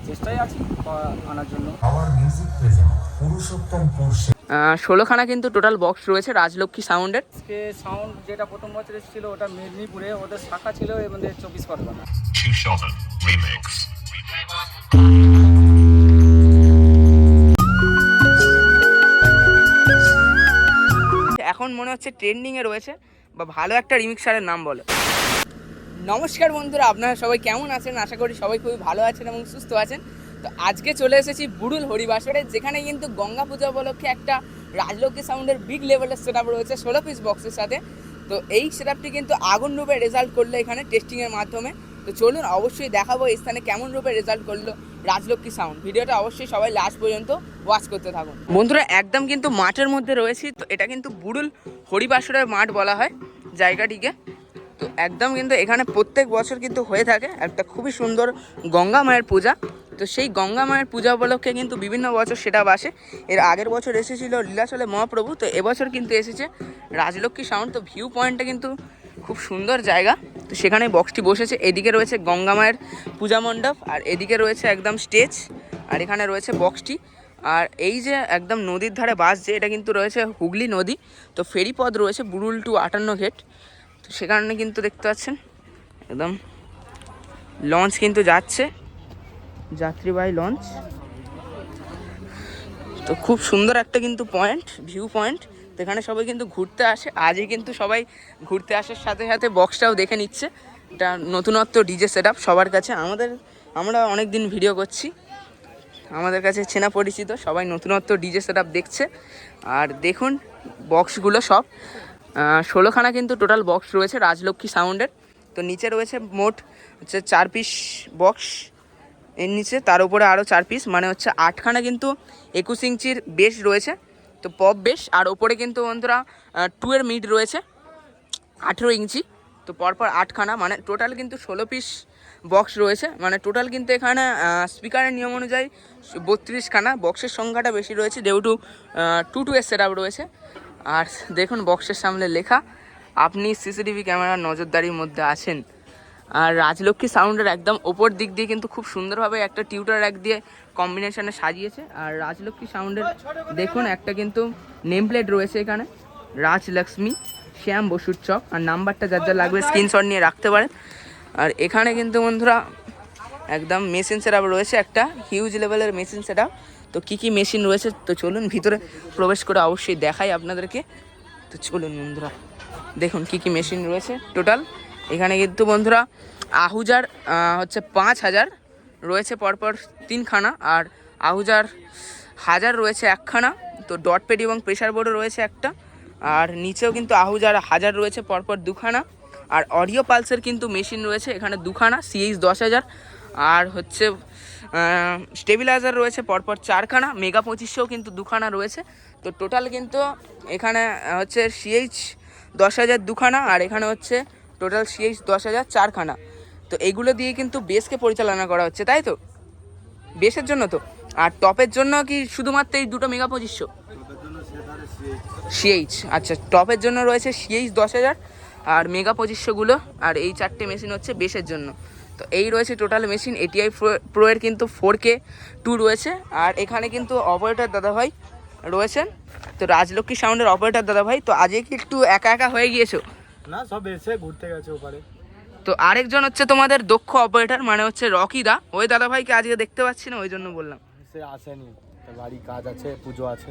চেষ্টায় আছি আনার জন্য। 16খানা কিন্তু টোটাল বক্স রয়েছে রাজলক্ষ্মী সাউন্ডের। আজকে সাউন্ড যেটা প্রথম বছর এসেছিল ওটা মেদিনীপুরে, ওদের শাখা ছিল আমাদের 24 পরগনা। এখন মনে হচ্ছে ট্রেন্ডিংয়ে রয়েছে, বা ভালো একটা রিমিক্সারের নাম বলো। নমস্কার বন্ধুরা, আপনারা সবাই কেমন আছেন? আশা করি সবাই খুবই ভালো আছেন এবং সুস্থ আছেন। তো আজকে চলে এসেছি বুড়ুল হরিবাসরে, যেখানে কিন্তু গঙ্গা পূজা উপলক্ষে একটা রাজলক্ষ্মী সাউন্ডের বিগ লেভেলের সেট আপ রয়েছে 16 পিস বক্সের সাথে। তো এই সেট আপটি কিন্তু আগুন রূপে রেজাল্ট করলো এখানে টেস্টিংয়ের মাধ্যমে। তো চলুন অবশ্যই দেখাবো এই স্থানে কেমন রূপে রেজাল্ট করলো রাজলক্ষ্মী সাউন্ড। ভিডিওটা অবশ্যই সবাই লাস্ট পর্যন্ত ওয়াচ করতে থাকুন। বন্ধুরা একদম কিন্তু মাঠের মধ্যে রয়েছি। তো এটা কিন্তু বুড়ুল হরিবাসরের মাঠ বলা হয় জায়গাটিকে। তো একদম কিন্তু এখানে প্রত্যেক বছর কিন্তু হয়ে থাকে একটা খুবই সুন্দর গঙ্গা মায়ের পূজা। তো সেই গঙ্গা মায়ের পূজা উপলক্ষে কিন্তু বিভিন্ন বছর সেটা বাসে। এর আগের বছর এসেছিল লীলাচলে মহাপ্রভু, তো এবছর কিন্তু এসেছে রাজলক্ষ্মী সাউন্ড। তো ভিউ পয়েন্টটা কিন্তু খুব সুন্দর জায়গা। তো সেখানে বক্সটি বসেছে। এদিকে রয়েছে গঙ্গা মায়ের পূজা মণ্ডপ, আর এদিকে রয়েছে একদম স্টেজ, আর এখানে রয়েছে বক্সটি। আর এই যে একদম নদীর ধারে বাস, যে এটা কিন্তু রয়েছে হুগলি নদী। তো ফেরি পথ রয়েছে বুড়ুল টু 58 ঘেট। তো সে কারণে কিন্তু দেখতে পাচ্ছেন একদম লঞ্চ কিন্তু যাচ্ছে, যাত্রীবাহী লঞ্চ। তো খুব সুন্দর একটা কিন্তু পয়েন্ট, ভিউ পয়েন্ট। তো এখানে সবাই কিন্তু ঘুরতে আসে। আজই কিন্তু সবাই ঘুরতে আসার সাথে সাথে বক্সটাও দেখে নিচ্ছে। এটা নতুনত্ব ডিজে সেট আপ সবার কাছে। আমরা অনেক দিন ভিডিও করছি, আমাদের কাছে চেনা পরিচিত, সবাই নতুনত্ব ডিজে সেট আপ দেখছে। আর দেখুন বক্সগুলো সব 16খানা কিন্তু টোটাল বক্স রয়েছে রাজলক্ষ্মী সাউন্ডের। তো নিচে রয়েছে মোট হচ্ছে 4 পিস বক্স, এর নিচে তার উপরে আরও 4 পিস, মানে হচ্ছে 8খানা কিন্তু 21 ইঞ্চির বেস রয়েছে, তো পপ বেস। আর ওপরে কিন্তু বন্ধুরা 2 এর মিড রয়েছে 18 ইঞ্চি। তো পরপর 8খানা, মানে টোটাল কিন্তু 16 পিস বক্স রয়েছে। মানে টোটাল কিন্তু এখানে স্পিকারের নিয়ম অনুযায়ী 32খানা। বক্সের সংখ্যাটা বেশি রয়েছে যেহেতু 2 এর সেট আপ রয়েছে। আর দেখুন বক্সের সামনে লেখা, আপনি সিসিটিভি ক্যামেরার নজরদারির মধ্যে আছেন। আর রাজলক্ষ্মী সাউন্ডের একদম ওপর দিক দিয়ে কিন্তু খুব সুন্দরভাবে একটা টিউটার র্যাক দিয়ে কম্বিনেশনে সাজিয়েছে। আর রাজলক্ষ্মী সাউন্ডের দেখুন একটা কিন্তু নেম প্লেট রয়েছে এখানে, রাজলক্ষ্মী শ্যাম বসুর চক। আর নাম্বারটা যার যা লাগবে স্ক্রিনশট নিয়ে রাখতে পারেন। আর এখানে কিন্তু বন্ধুরা একদম মেশিন সেট আপ রয়েছে, একটা হিউজ লেভেলের মেশিন সেট আপ। তো কী কী মেশিন রয়েছে তো চলুন ভিতরে প্রবেশ করে অবশ্যই দেখাই আপনাদেরকে। তো চলুন বন্ধুরা দেখুন কী কী মেশিন রয়েছে টোটাল এখানে। কিন্তু বন্ধুরা আহুজার হচ্ছে 5000 রয়েছে পরপর 3খানা, আর আহুজার 1000 রয়েছে 1খানা। তো ডট পেড এবং প্রেসার বোর্ডও রয়েছে একটা। আর নিচেও কিন্তু আহুজার 1000 রয়েছে পরপর 2খানা। আর অডিও পালসের কিন্তু মেশিন রয়েছে এখানে 2খানা CH 10000। আর হচ্ছে স্টেবিলাইজার রয়েছে পরপর 4খানা। মেগা 2500 কিন্তু 2খানা রয়েছে। তো টোটাল কিন্তু এখানে হচ্ছে CH 10000 2খানা, আর এখানে হচ্ছে টোটাল CH 10000 4খানা। তো এইগুলো দিয়ে কিন্তু বেসকে পরিচালনা করা হচ্ছে, তাই তো? বেসের জন্য তো। আর টপের জন্য কি শুধুমাত্র এই দুটো মেগা 2500 CH? আচ্ছা, টপের জন্য রয়েছে CH 10000 আর মেগা 2500গুলো। আর এই 4টে মেশিন হচ্ছে বেসের জন্য। তো এই রয়েছে টোটাল মেশিন। ATI Pro এর কিন্তু 4K 2 রয়েছে। আর এখানে কিন্তু অপারেটর দাদাভাই রয়েছেন। তো রাজলক্ষ্মী সাউন্ডের অপারেটর দাদাভাই, তো আজকে কি একটু একা একা হয়ে গিয়েছো? না, সব এসে ঘুরতে গেছে ওপারে। তো আরেকজন হচ্ছে তোমাদের দক্ষ অপারেটর, মানে হচ্ছে রকি দা। ওই দাদাভাইকে আজকে দেখতে পাচ্ছি না, ওই জন্য বললাম। সে আসেনি, বাড়ি কাজ আছে, পুজো আছে।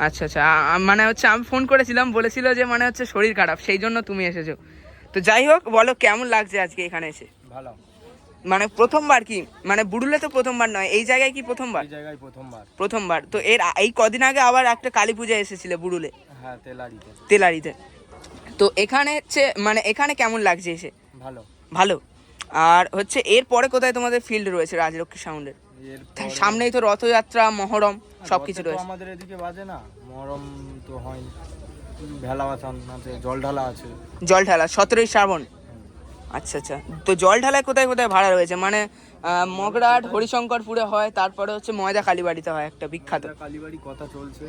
আচ্ছা আচ্ছা, মানে হচ্ছে আমি ফোন করেছিলাম, বলেছিল যে মানে হচ্ছে শরীর খারাপ, সেই জন্য তুমি এসেছো। তো যাই হোক, বলো কেমন লাগছে আজকে এখানে এসে? ভালো। মানে প্রথমবার কি, মানে বুড়ুলে তো প্রথমবার নয়, এই জায়গায় কি প্রথমবার? এই জায়গায় প্রথমবার। তো এই কদিন আগে আবার একটা কালী পূজা এসেছিলে বুড়ুলে। হ্যাঁ, তেলারিতে। তো এখানে হচ্ছে মানে এখানে কেমন লাগছে এসে? ভালো। ভালো। আর হচ্ছে এর পরে কোথায় তোমাদের ফিল্ড রয়েছে রাজলক্ষ্মী সাউন্ডের? সামনেই তো রথযাত্রা, মহরম সবকিছু রয়েছে। আমাদের এদিকে বাজে না, মহরম তো হয়, ভেলা বাসান আছে, জল ঢালা আছে। জল ঢালা 17ই শ্রাবণ। আচ্ছা আচ্ছা। তো জল ঢালায় কোথায় কোথায় ভাড়া রয়েছে? মানে মগরাট, হরিশঙ্করপুরে হয়, তারপরে হচ্ছে ময়দা কালীবাড়িতে হয় একটা বিখ্যাত। কালীবাড়ি কথা চলছে,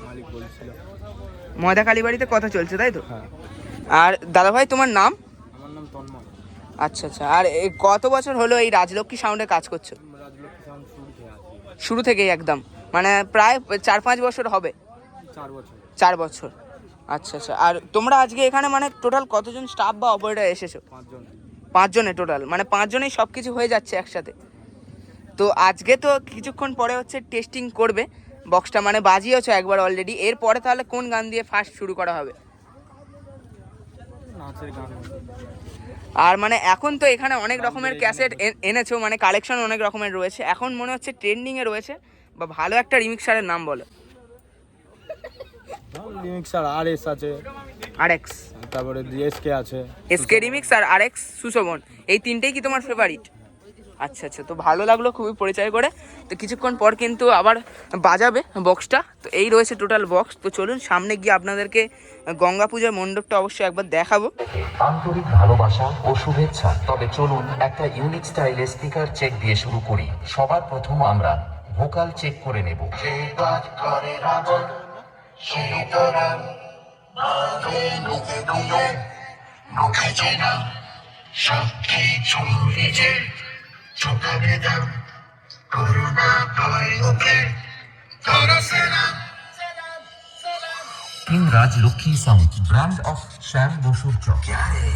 মালিক বলছিল। ময়দা কালীবাড়িতে কথা চলছে, তাই তো? হ্যাঁ। আর দাদাভাই তোমার নাম? আমার নাম তন্ময়। আচ্ছা আচ্ছা। আর কত বছর হলো এই রাজলক্ষ্মী সাউন্ডে কাজ করছো? রাজলক্ষ্মী সাউন্ড শুরু থেকে আছি, শুরু থেকেই একদম, মানে প্রায় 4-5 বছর হবে। 4 বছর। 4 বছর, আচ্ছা আচ্ছা। আর তোমরা আজকে এখানে মানে টোটাল কতজন স্টাফ বা অপারেটর এসেছো? 5 জন। 5 জনে টোটাল, মানে 5 জনেই সব কিছু হয়ে যাচ্ছে একসাথে। তো আজকে তো কিছুক্ষণ পরে হচ্ছে টেস্টিং করবে বক্সটা, মানে বাজিয়েছো একবার অলরেডি, এরপরে তাহলে কোন গান দিয়ে ফার্স্ট শুরু করা হবে? নাচের গান। আর মানে এখন তো এখানে অনেক রকমের ক্যাসেট এনেছো, মানে কালেকশন অনেক রকমের রয়েছে, এখন মনে হচ্ছে ট্রেন্ডিংয়ে রয়েছে বা ভালো একটা রিমিক্সারের নাম বলো। রিমিক্সার RS আছে, RX, তারপরে DSK আছে, SK রিমিক্স আর RX সুশোভন, এই তিনটেই কি তোমার ফেভারিট? আচ্ছা আচ্ছা, তো ভালো লাগলো খুবই পরিচয় করে। তো কিছুক্ষণ পর কিন্তু আবার বাজাবে বক্সটা। তো এই রয়েছে টোটাল বক্স। তো চলুন সামনে গিয়ে আপনাদেরকে গঙ্গা পূজার মণ্ডপটা অবশ্যই একবার দেখাবো। আন্তরিক ভালোবাসা ও শুভেচ্ছা। তবে চলুন একটা ইউনিক স্টাইলে স্পিকার চেক দিয়ে শুরু করি। সবার প্রথম আমরা ভোকাল চেক করে নেব। King Rajlakshmi sound, brand of Shyam बसुर चौक। क्या है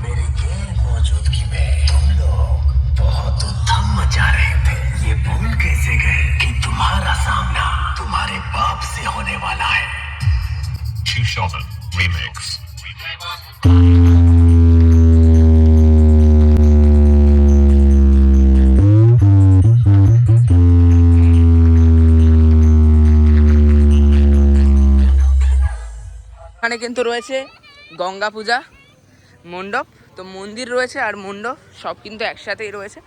मेरे गैर मौजूदगी में तुम लोग बहुत धम मचा रहे थे। ये भूल कैसे गए कि तुम्हारा सामना तुम्हारे बाप से होने वाला है। Shoshana Remix। এখানে কিন্তু রয়েছে গঙ্গা পূজা মণ্ডপ, তো মন্দির রয়েছে আর মণ্ডপ সব কিন্তু একসাথেই রয়েছে।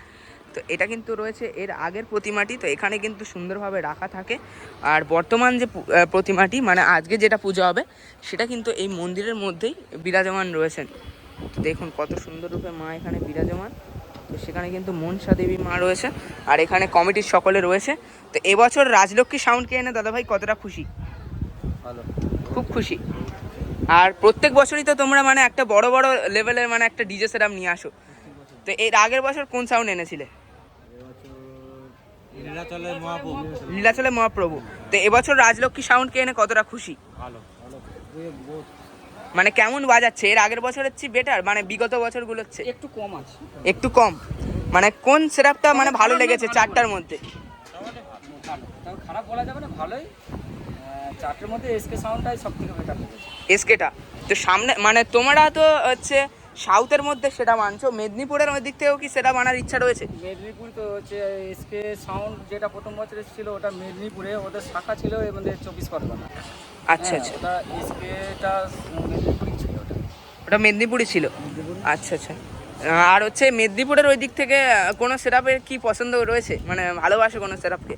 তো এটা কিন্তু রয়েছে এর আগের প্রতিমাটি, তো এখানে কিন্তু সুন্দরভাবে রাখা থাকে। আর বর্তমান যে প্রতিমাটি, মানে আজকে যেটা পূজা হবে, সেটা কিন্তু এই মন্দিরের মধ্যেই বিরাজমান রয়েছেন। তো দেখুন কত সুন্দর রূপে মা এখানে বিরাজমান। তো সেখানে কিন্তু মনসা দেবী মা রয়েছে, আর এখানে কমিটির সকলে রয়েছে। তো এবছর রাজলক্ষ্মী সাউন্ডকে এনে দাদাভাই কতটা খুশি? ভালো, খুব খুশি। আর প্রত্যেক বছরই তো তোমরা মানে একটা বড় বড় লেভেলের মানে একটা ডিজে সেটআপ নিয়ে আসো। তো এর আগের বছর কোন সাউন্ড এনেছিলে? লীলাচলে মহাপ্রভু। তো এবছর রাজলক্ষ্মী সাউন্ডকে এনে কতটা খুশি? ভালো। মানে কেমন বাজাচ্ছে? এর আগের বছরের চেয়ে বেটার, মানে বিগত বছরগুলোর চেয়ে একটু কম আছে। একটু কম। মানে কোন সেটআপটা মানে ভালো লেগেছে চারটার মধ্যে? ভালো, তবে খারাপ বলা যাবে না, ভালোই। চারটের মধ্যে এসকে সাউন্ডটাই সব থেকে বেটার লেগেছে। এসকেটা তো সামনে, মানে তোমরা তো হচ্ছে সাউথের মধ্যে সেটা মানছো, মেদিনীপুরের ওই দিক থেকেও কি সেটা মানার ইচ্ছা রয়েছে? মেদিনীপুর তো হচ্ছে এসকে সাউন্ড যেটা প্রথম বছর এসেছিল, ওটা মেদিনীপুরে, ওদের শাখা ছিল আমাদের 24 পরগনা। আচ্ছা আচ্ছা, ওটা এসকেটা মেদিনীপুরই ছিল। ওটা মেদিনীপুরই ছিল। আচ্ছা আচ্ছা। আর হচ্ছে মেদিনীপুরের ওই দিক থেকে কোনো সেটআপের কি পছন্দ রয়েছে, মানে ভালোবাসে কোনো সেটআপকে?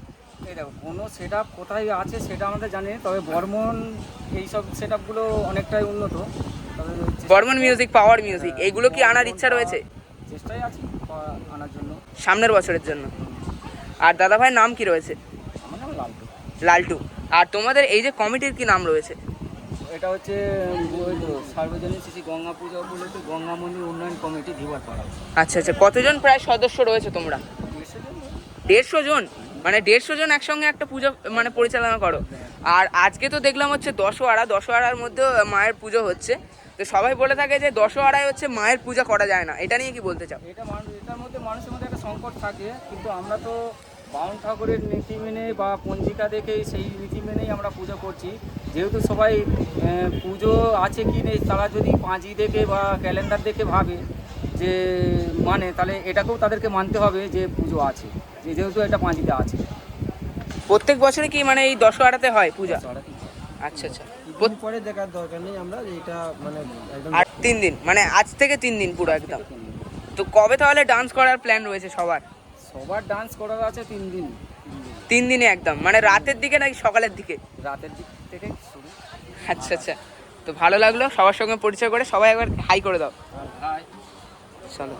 এই দেখো, কোনো সেট আপ কোথায় আছে সেটা আমাদের জানি না, তবে বর্মন এইসব সেট আপগুলো অনেকটাই উন্নত। তবে বর্মন মিউজিক, পাওয়ার মিউজিক, এইগুলো কি আনার ইচ্ছা রয়েছে? চেষ্টাই আছি আনার জন্য, সামনের বছরের জন্য। আর দাদাভাইয়ের নাম কি রয়েছে? আমার নাম লালটু। লালটু। আর তোমাদের এই যে কমিটির কি নাম রয়েছে? এটা হচ্ছে ওই তো সার্বজনীন শ্রী গঙ্গা পূজা উপলক্ষে গঙ্গা মন্দির উন্নয়ন কমিটি ভিওয়ারপাড়া। আচ্ছা আচ্ছা, কতজন প্রায় সদস্য রয়েছে তোমরা? 150 জন। মানে 150 জন একসঙ্গে একটা পুজো মানে পরিচালনা করো। আর আজকে তো দেখলাম হচ্ছে দশহরার মধ্যে মায়ের পুজো হচ্ছে। তো সবাই বলে থাকে যে দশহরায় হচ্ছে মায়ের পূজা করা যায় না, এটা নিয়ে কি বলতে চাও? এটার মধ্যে মানুষের মধ্যে একটা সংকট থাকে, কিন্তু আমরা তো বাউন ঠাকুরের নীতি মেনে বা পঞ্জিকা দেখে সেই নীতি মেনেই আমরা পুজো করছি। যেহেতু সবাই পুজো আছে কি নেই, তারা যদি পাঁজি দেখে বা ক্যালেন্ডার দেখে ভাবে যে মানে, তাহলে এটাকেও তাদেরকে মানতে হবে যে পুজো আছে, যেহেতু এটা পাঁজিতে আছে। প্রত্যেক বছরে কি মানে এই দশহরাতে হয় পূজা? আচ্ছা আচ্ছা। পরে দেখার দরকার নেই, আমরা এটা মানে একদম। আর 3 দিন, মানে আজ থেকে 3 দিন পুরো একদম। তো কবে তাহলে ডান্স করার প্ল্যান রয়েছে সবার? সবার ডান্স করার আছে 3 দিন। 3 দিনে একদম, মানে রাতের দিকে নাকি সকালের দিকে? রাতের দিক থেকে শুরু। আচ্ছা আচ্ছা, তো ভালো লাগলো সবার সঙ্গে পরিচয় করে। সবাই একবার হাই করে দাও। হাই। চলো।